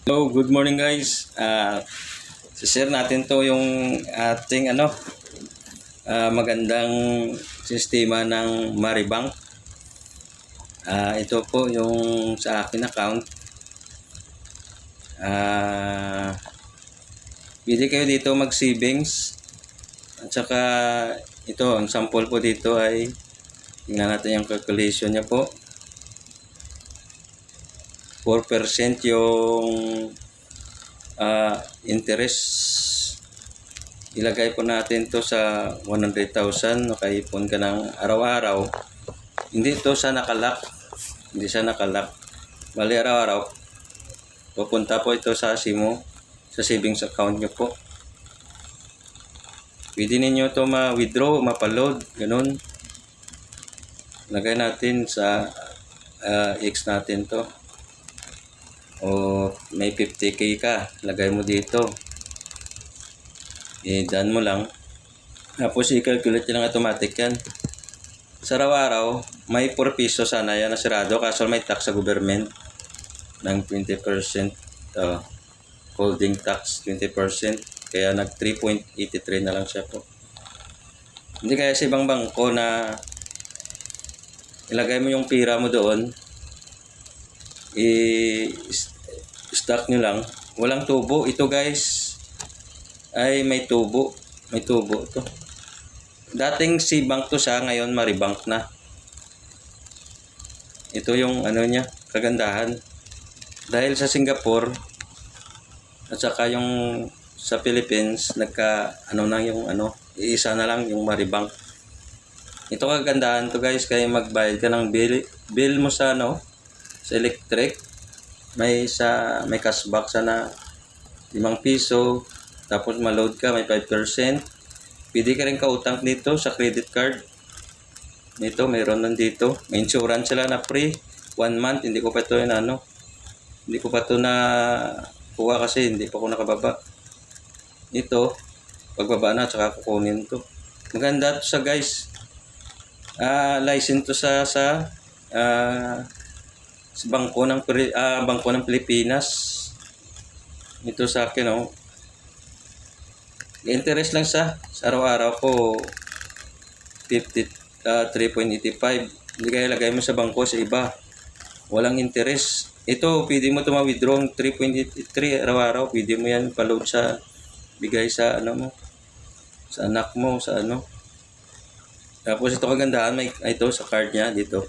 Hello, good morning guys. Share natin to yung ating magandang sistema ng Maribank. Ito po yung sa akin account. Pwede kayo dito mag-savings. At saka ito, ang sample po dito ay tingnan natin yung calculation niya po. 4% yung interest. Ilagay po natin to sa 100,000. Nakaipon ka ng araw-araw. Hindi to sa nakalak. Hindi siya nakalak. Bali araw-araw. Pupunta po ito sa SIMO. Sa savings account nyo po. Pwede ninyo to ma-withdraw, mapaload. Ganun. Lagay natin sa X natin to. O may 50k ka, lagay mo dito. I-done mo lang. Tapos i-calculate lang automatic yan. Sa araw-araw, may 4 piso sana yan na sirado. Kaso may tax sa government ng 20%. Holding tax 20%. Kaya nag 3.83 na lang siya po. Hindi kaya sa ibang bangko na ilagay mo yung pira mo doon, i-stock nyo lang. Walang tubo. Ito guys ay may tubo. May tubo to. Dating SeaBank to siya. Ngayon Maribank na. Ito yung niya. Kagandahan. Dahil sa Singapore at saka yung sa Philippines na yung iisa na lang yung Maribank. Ito kagandahan to guys. Kaya magbayad ka ng bill mo sa sa electric, may cashback sana 5 piso, tapos ma-load ka may 5%. Pwede ka rin kautang dito sa credit card. Nito mayroon nandito, may insurance sila na free 1 month. Hindi ko pa ito hindi ko pa ito na kuha kasi hindi pa ako nakababa. Ito pagbaba na tsaka kukunin to. Maganda to sa guys. License to sa bangko ng Pilipinas. Ito sa akin interest lang sa araw-araw ko 3.85. Hindi kaya lagay mo sa bangko sa iba. Walang interest. Ito pwede mo ito ma-withdraw 3.83 araw-araw. Pwede mo yan pa-load sa bigay sa mo, sa anak mo, sa Tapos ito kagandahan, may ito sa card niya dito.